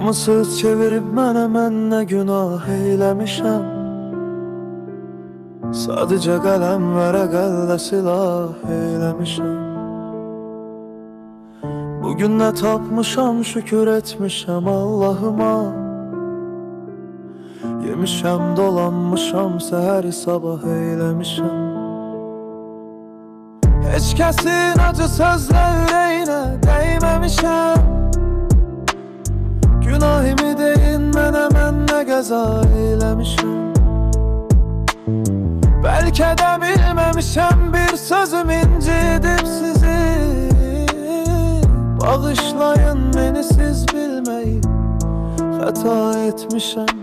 Hamı söz çevirib mənə, mən nə günah eyləmişəm. Sadəcə qələm vərəqəllə silah eyləmişəm. Bugün nə tapmışam, şükür etmişəm Allahıma. Yemişəm, dolanmışam, səhəri sabah eyləmişəm. Heç kəsin acı sözlə ürəyinə dəyməmişəm. Günahımı deyin mənə, mən nə qəza eyləmişəm. Bəlkə də bilməmişəm, bir sözüm incidib sizi. Bağışlayın məni, siz bilməyib xəta etmişəm.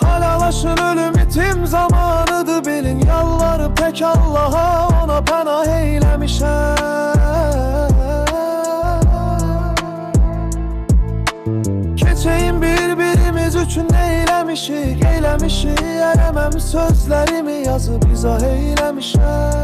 Halalaşın, ölüm itim zamanıdır bilin. Yalvarıb tək Allaha, ona pənah eyləmişəm. Keçəyin bir-birimiz üçün eyləmişik, eyləmişik. Ərəməm sözlərimi yazıb izah eyləmişəm.